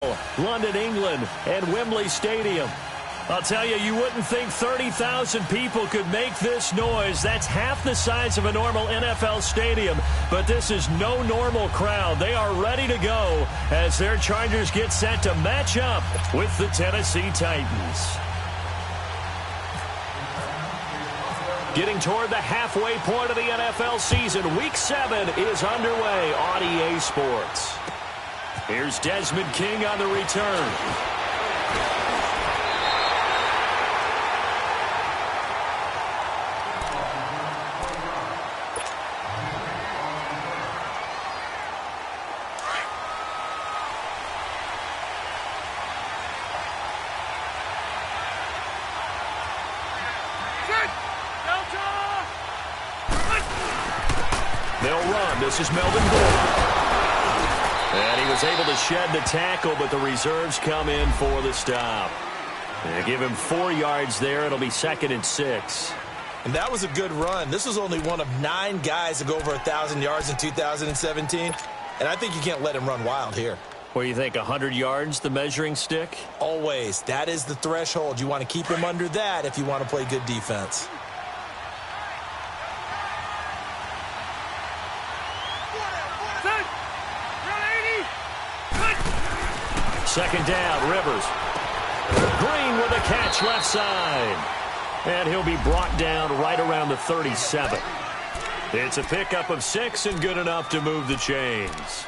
London, England, and Wembley Stadium. I'll tell you, you wouldn't think 30,000 people could make this noise. That's half the size of a normal NFL stadium, but this is no normal crowd. They are ready to go as their Chargers get set to match up with the Tennessee Titans. Getting toward the halfway point of the NFL season, Week 7 is underway on EA Sports. Here's Desmond King on the return. They'll run. This is Melvin Gordon. And he was able to shed the tackle, but the reserves come in for the stop. They give him 4 yards there. It'll be 2nd and 6. And that was a good run. This was only one of 9 guys to go over 1,000 yards in 2017. And I think you can't let him run wild here. What do you think, 100 yards, the measuring stick? Always. That is the threshold. You want to keep him under that if you want to play good defense. Second down, Rivers. Green with a catch left side. And he'll be brought down right around the 37. It's a pickup of 6 and good enough to move the chains.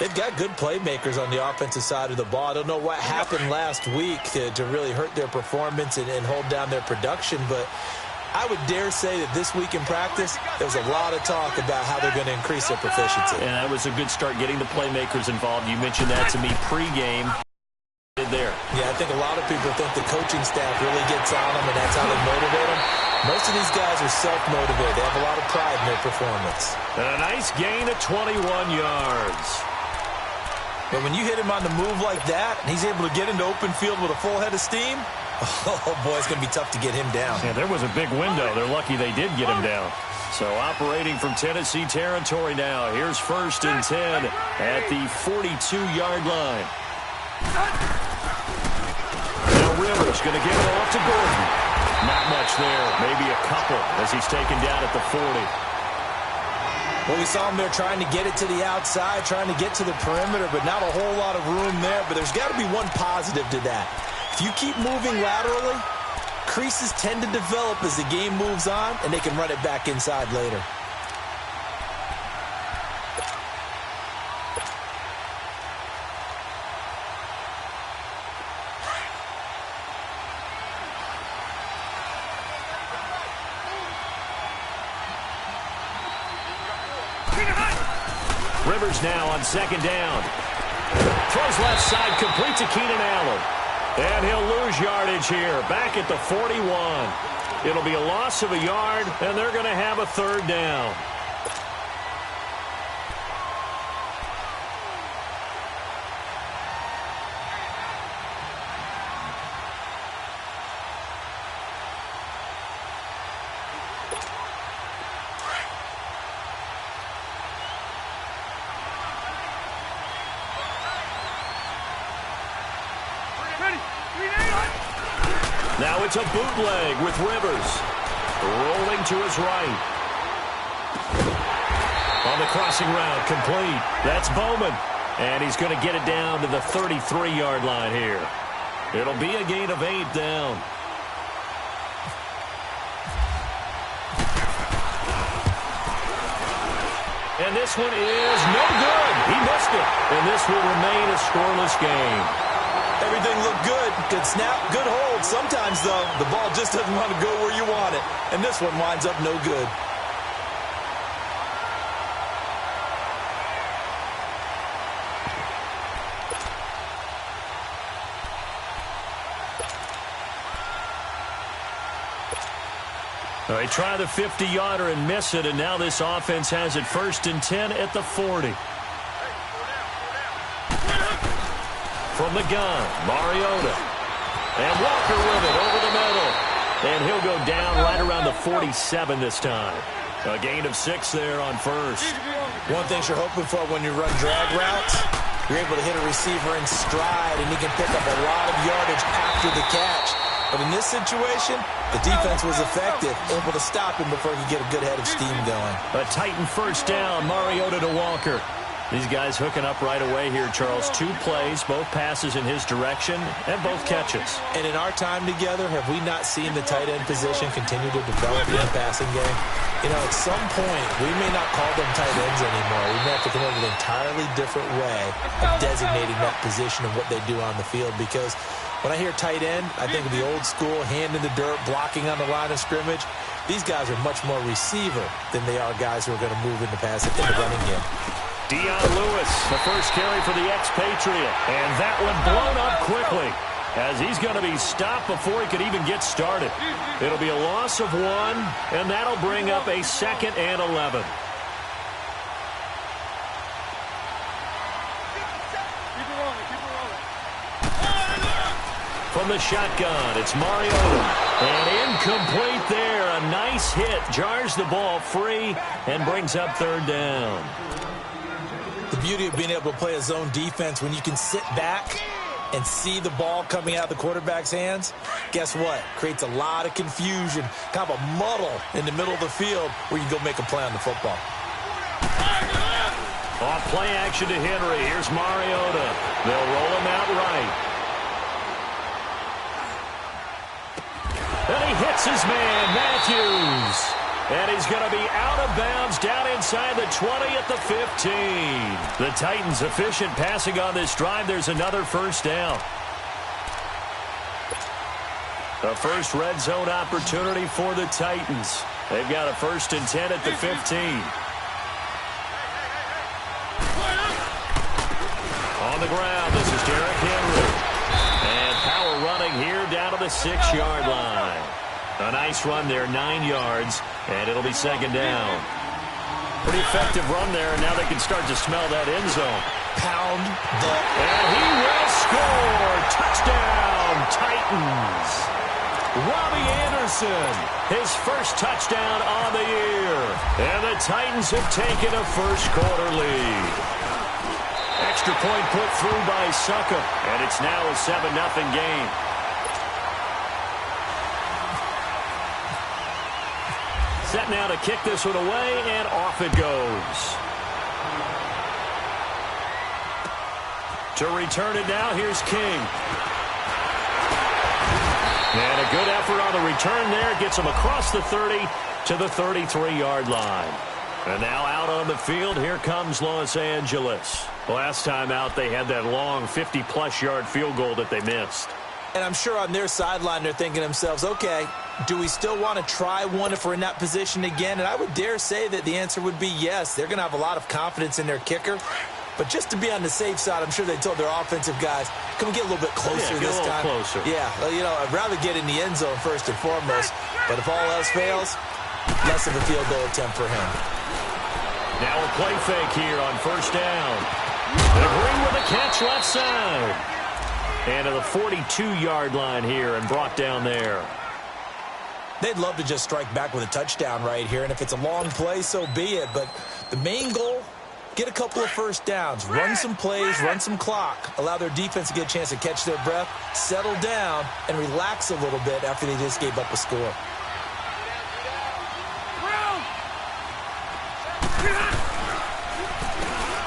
They've got good playmakers on the offensive side of the ball. I don't know what happened last week to really hurt their performance and hold down their production, but I would dare say that this week in practice, there was a lot of talk about how they're going to increase their proficiency. And that was a good start getting the playmakers involved. You mentioned that to me pregame. There. Yeah, I think a lot of people think the coaching staff really gets on them, and that's how they motivate them. Most of these guys are self-motivated. They have a lot of pride in their performance. And a nice gain of 21 yards. But when you hit him on the move like that, and he's able to get into open field with a full head of steam, oh, boy, it's going to be tough to get him down. Yeah, there was a big window. They're lucky they did get him down. So operating from Tennessee territory now. Here's 1st and 10 at the 42-yard line. Now Rivers going to give it off to Gordon. Not much there. Maybe a couple as he's taken down at the 40. Well, we saw him there trying to get it to the outside, trying to get to the perimeter, but not a whole lot of room there. But there's got to be one positive to that. If you keep moving laterally, creases tend to develop as the game moves on, and they can run it back inside later. Rivers now on 2nd down. Throws left side, complete to Keenan Allen. And he'll lose yardage here, back at the 41. It'll be a loss of a yard, and they're going to have a 3rd down. Now it's a bootleg with Rivers. Rolling to his right. On the crossing route, complete. That's Bowman. And he's going to get it down to the 33-yard line here. It'll be a gain of 8 down. And this one is no good. He missed it. And this will remain a scoreless game. Everything looked good. Good snap, good hold. Sometimes, though, the ball just doesn't want to go where you want it. And this one winds up no good. They try the 50-yarder and miss it, and now this offense has it 1st and 10 at the 40. From the gun, Mariota. And Walker with it over the middle. And he'll go down right around the 47 this time. A gain of 6 there on 1st. One thing you're hoping for when you run drag routes, You're able to hit a receiver in stride, and he can pick up a lot of yardage after the catch. But in this situation, the defense was effective, able to stop him before he could get a good head of steam going. A Titan first down, Mariota to Walker. These guys hooking up right away here, Charles. 2 plays, both passes in his direction, and both catches. And in our time together, have we not seen the tight end position continue to develop in the passing game? You know, at some point, we may not call them tight ends anymore. We may have to come up with an entirely different way of designating that position and what they do on the field, because when I hear tight end, I think of the old school, hand in the dirt, blocking on the line of scrimmage. These guys are much more receiver than they are guys who are going to move into passing in the running game. Dion Lewis, the first carry for the expatriate. And that one blown up quickly as he's going to be stopped before he could even get started. It'll be a loss of 1, and that'll bring up a 2nd and 11. From the shotgun, it's Mariota. And incomplete there. A nice hit. Jars the ball free and brings up 3rd down. The beauty of being able to play a zone defense when you can sit back and see the ball coming out of the quarterback's hands, guess what? Creates a lot of confusion, kind of a muddle in the middle of the field where you go make a play on the football. Off play action to Henry. Here's Mariota. They'll roll him out right. And he hits his man, Matthews. And he's going to be out of bounds down inside the 20 at the 15. The Titans efficient passing on this drive. There's another first down. The first red zone opportunity for the Titans. They've got a 1st and 10 at the 15. On the ground, this is Derrick Henry. And power running here down to the 6-yard line. A nice run there, 9 yards, and it'll be 2nd down. Pretty effective run there, and now they can start to smell that end zone. Pound the... And he will score! Touchdown, Titans! Robbie Anderson, his first touchdown on the year. And the Titans have taken a first-quarter lead. Extra point put through by Suckup, and it's now a 7-0 game. Set now to kick this one away, and off it goes. To return it now, here's King. And a good effort on the return there. Gets him across the 30 to the 33-yard line. And now out on the field, here comes Los Angeles. Last time out, they had that long 50-plus yard field goal that they missed. And I'm sure on their sideline, they're thinking to themselves, okay, do we still want to try one if we're in that position again? And I would dare say that the answer would be yes. They're going to have a lot of confidence in their kicker. But just to be on the safe side, I'm sure they told their offensive guys, can we get a little bit closer this time? Closer. Yeah, well, you know, I'd rather get in the end zone first and foremost. But if all else fails, less of a field goal attempt for him. Now a play fake here on 1st down. The Green with a catch left side. And to the 42-yard line here and brought down there. They'd love to just strike back with a touchdown right here. And if it's a long play, so be it. But the main goal, get a couple of first downs, run some plays, run some clock, allow their defense to get a chance to catch their breath, settle down, and relax a little bit after they just gave up a score.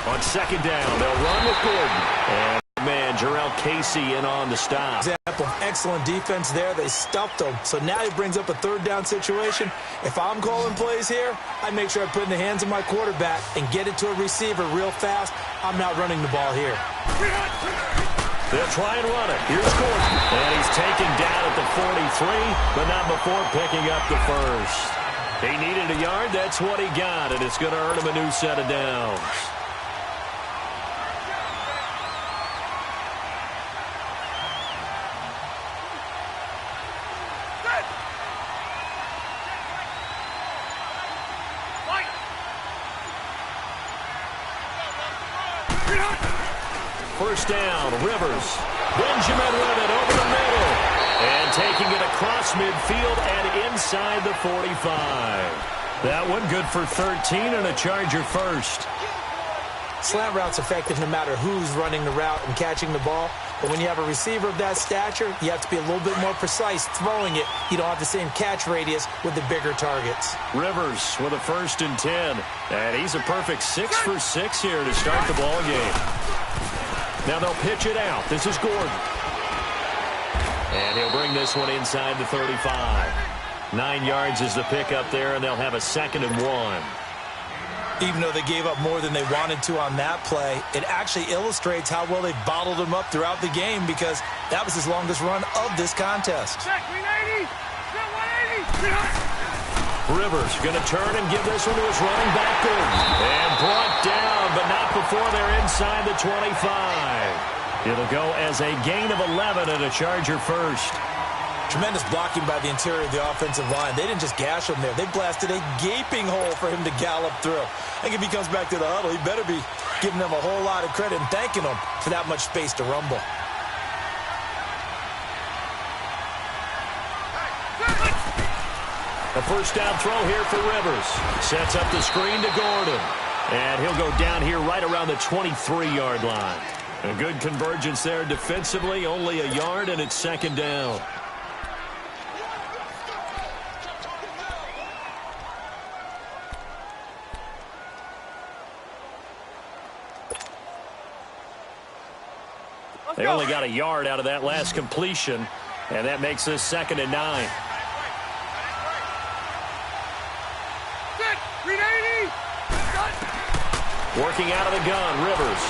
On 2nd down, they'll run with Gordon. And man, Jarrell Casey in on the stop. Example, excellent defense there. They stuffed him. So now he brings up a 3rd down situation. If I'm calling plays here, I make sure I put it in the hands of my quarterback and get it to a receiver real fast. I'm not running the ball here. They'll try and run it. Here's Gordon. And he's taken down at the 43, but not before picking up the first. He needed a yard. That's what he got, and it's going to earn him a new set of downs. First down, Rivers. Benjamin with it over the middle. And taking it across midfield and inside the 45. That one good for 13 and a Charger first. Slant route's effective no matter who's running the route and catching the ball. But when you have a receiver of that stature, you have to be a little bit more precise throwing it. You don't have the same catch radius with the bigger targets. Rivers with a 1st and 10. And he's a perfect 6 for 6 here to start the ball game. Now they'll pitch it out. This is Gordon. And he'll bring this one inside the 35. 9 yards is the pickup there, and they'll have a 2nd and 1. Even though they gave up more than they wanted to on that play, it actually illustrates how well they bottled him up throughout the game because that was his longest run of this contest. Rivers going to turn and give this one to his running back, Gordon. And brought down, but not before they're inside the 25. It'll go as a gain of 11 and a Charger first. Tremendous blocking by the interior of the offensive line. They didn't just gash him there. They blasted a gaping hole for him to gallop through. I think if he comes back to the huddle, he better be giving them a whole lot of credit and thanking them for that much space to rumble. A 1st down throw here for Rivers. Sets up the screen to Gordon. And he'll go down here right around the 23-yard line. A good convergence there defensively, only a yard, and it's 2nd down. They only got a yard out of that last completion, and that makes this 2nd and 9. Working out of the gun, Rivers.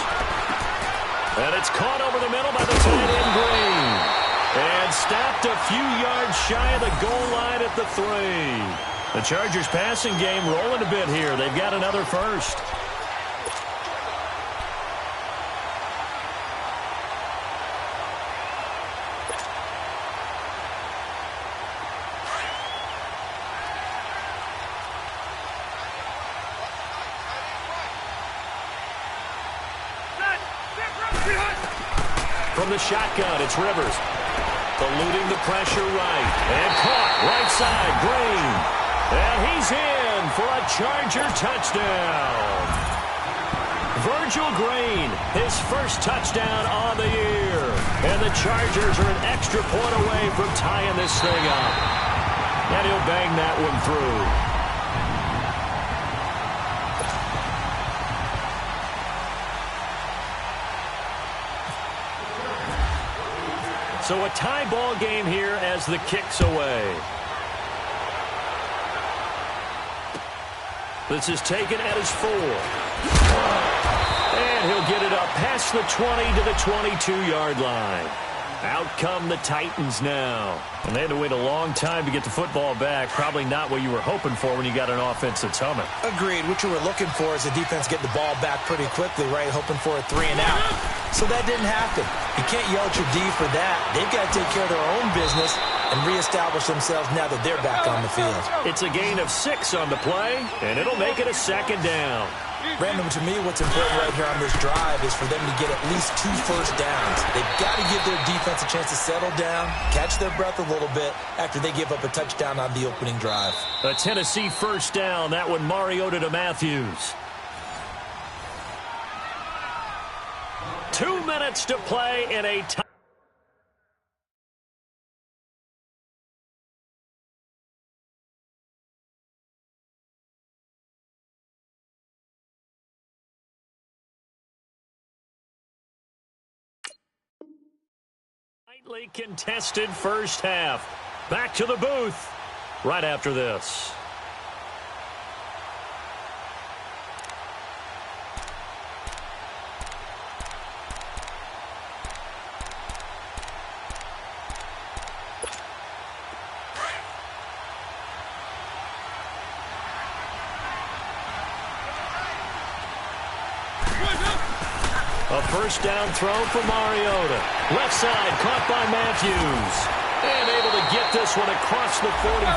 And it's caught over the middle by the tight end, Green. And stopped a few yards shy of the goal line at the 3. The Chargers passing game rolling a bit here. They've got another 1st. From the shotgun, it's Rivers. Eluding the pressure right. And caught right side, Green. And he's in for a Charger touchdown. Virgil Green, his 1st touchdown on the year. And the Chargers are an extra point away from tying this thing up. And he'll bang that one through. So a tie ball game here as the kick's away. This is taken at his 4. And he'll get it up past the 20 to the 22-yard line. Out come the Titans now. And they had to wait a long time to get the football back. Probably not what you were hoping for when you got an offense that's humming. Agreed. What you were looking for is the defense getting the ball back pretty quickly, right? Hoping for a 3 and out. So that didn't happen. You can't yell at your D for that. They've got to take care of their own business and reestablish themselves now that they're back on the field. It's a gain of 6 on the play, and it'll make it a 2nd down. Brandon, to me, what's important right here on this drive is for them to get at least 2 first downs. They've got to give their defense a chance to settle down, catch their breath a little bit after they give up a touchdown on the opening drive. A Tennessee 1st down. That one Mariota to Matthews. 2 minutes to play in a tie. Tightly contested 1st half. Back to the booth right after this. A 1st down throw for Mariota. Left side, caught by Matthews. And able to get this one across the 45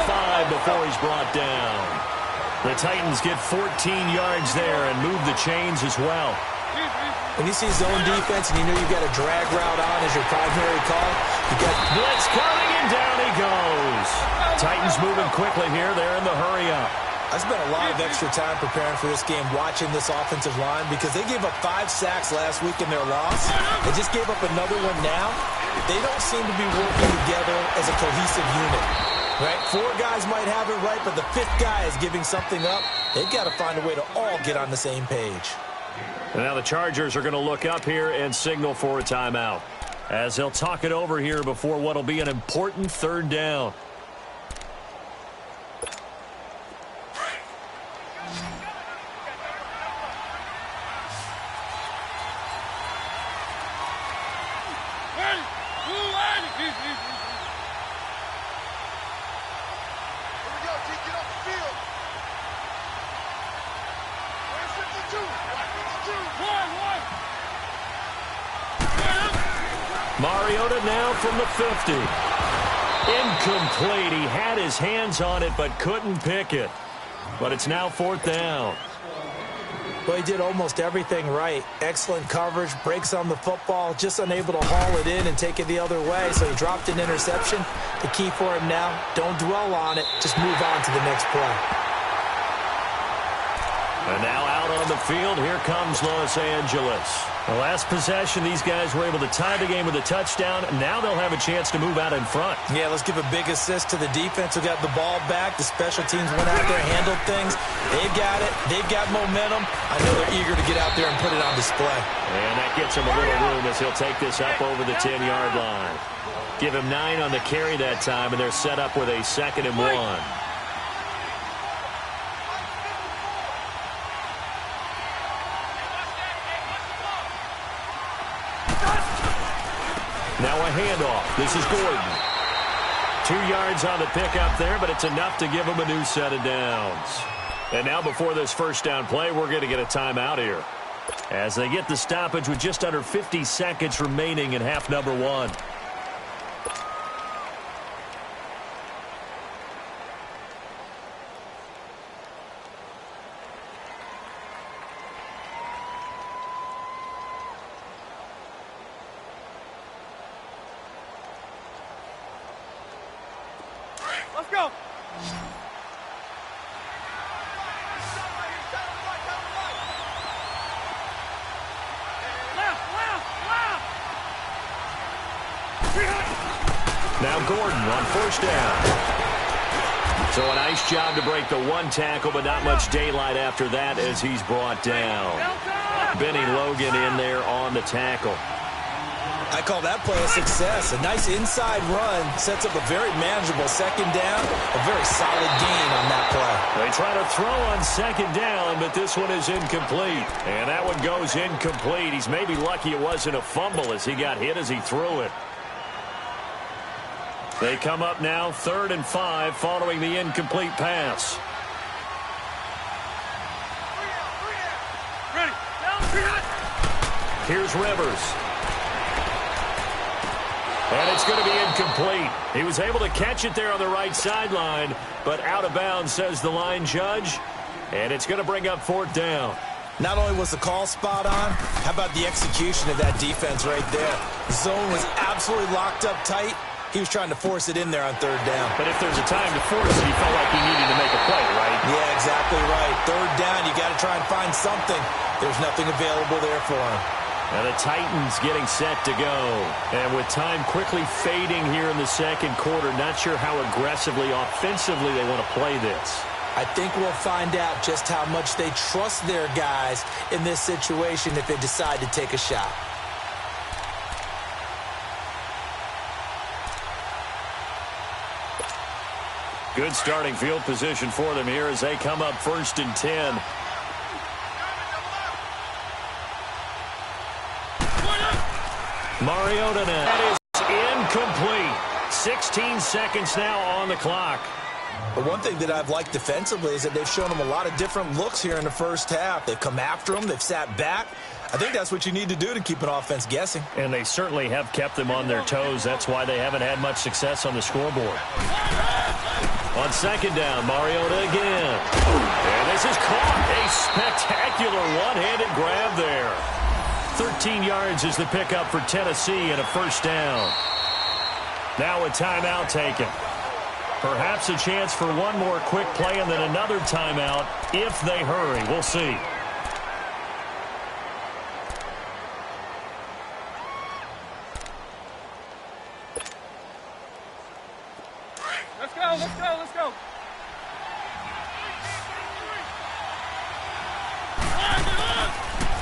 before he's brought down. The Titans get 14 yards there and move the chains as well. When you see zone defense and you know you've got a drag route on as your primary call, you got blitz coming and down he goes. Titans moving quickly here. They're in the hurry up. I spent a lot of extra time preparing for this game watching this offensive line because they gave up 5 sacks last week in their loss. They just gave up another one now. They don't seem to be working together as a cohesive unit. Right? 4 guys might have it right, but the 5th guy is giving something up. They've got to find a way to all get on the same page. And now the Chargers are going to look up here and signal for a timeout, as they'll talk it over here before what will be an important 3rd down. Mariota now from the 50. Incomplete. He had his hands on it but couldn't pick it. But it's now 4th down. Well, he did almost everything right. Excellent coverage, breaks on the football, just unable to haul it in and take it the other way. So he dropped an interception. The key for him now, don't dwell on it. Just move on to the next play. And now out on the field, here comes Los Angeles. The last possession, these guys were able to tie the game with a touchdown. Now they'll have a chance to move out in front. Yeah, let's give a big assist to the defense who got the ball back. The special teams went out there, handled things. They've got it. They've got momentum. I know they're eager to get out there and put it on display. And that gets him a little room as he'll take this up over the 10-yard line. Give him 9 on the carry that time, and they're set up with a 2nd and 1. Now a handoff. This is Gordon. 2 yards on the pickup there, but it's enough to give him a new set of downs. And now before this 1st down play, we're going to get a timeout here, as they get the stoppage with just under 50 seconds remaining in half number 1. Let's go. Now Gordon on 1st down. So a nice job to break the 1 tackle, but not much daylight after that as he's brought down. Benny Logan in there on the tackle. I call that play a success. A nice inside run sets up a very manageable 2nd down. A very solid gain on that play. They try to throw on 2nd down, but this one is incomplete. And that one goes incomplete. He's maybe lucky it wasn't a fumble as he got hit as he threw it. They come up now 3rd and 5 following the incomplete pass. Here's Rivers. And it's going to be incomplete. He was able to catch it there on the right sideline, but out of bounds, says the line judge. And it's going to bring up 4th down. Not only was the call spot on, how about the execution of that defense right there? The zone was absolutely locked up tight. He was trying to force it in there on 3rd down. But if there's a time to force it, he felt like he needed to make a play, right? Yeah, exactly right. 3rd down, you got to try and find something. There's nothing available there for him. And the Titans getting set to go. And with time quickly fading here in the 2nd quarter, not sure how aggressively, offensively they want to play this. I think we'll find out just how much they trust their guys in this situation if they decide to take a shot. Good starting field position for them here as they come up 1st and 10. Mariota now. That is incomplete. 16 seconds now on the clock. But one thing that I've liked defensively is that they've shown them a lot of different looks here in the 1st half. They've come after them. They've sat back. I think that's what you need to do to keep an offense guessing. And they certainly have kept them on their toes. That's why they haven't had much success on the scoreboard. On 2nd down, Mariota again. And this is caught. A spectacular one-handed grab there. 13 yards is the pickup for Tennessee and a 1st down. Now a timeout taken. Perhaps a chance for one more quick play and then another timeout if they hurry. We'll see. Let's go, let's go, let's go.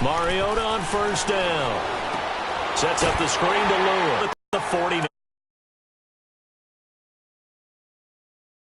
Mariota on first down. Sets up the screen to Lewis. The 49.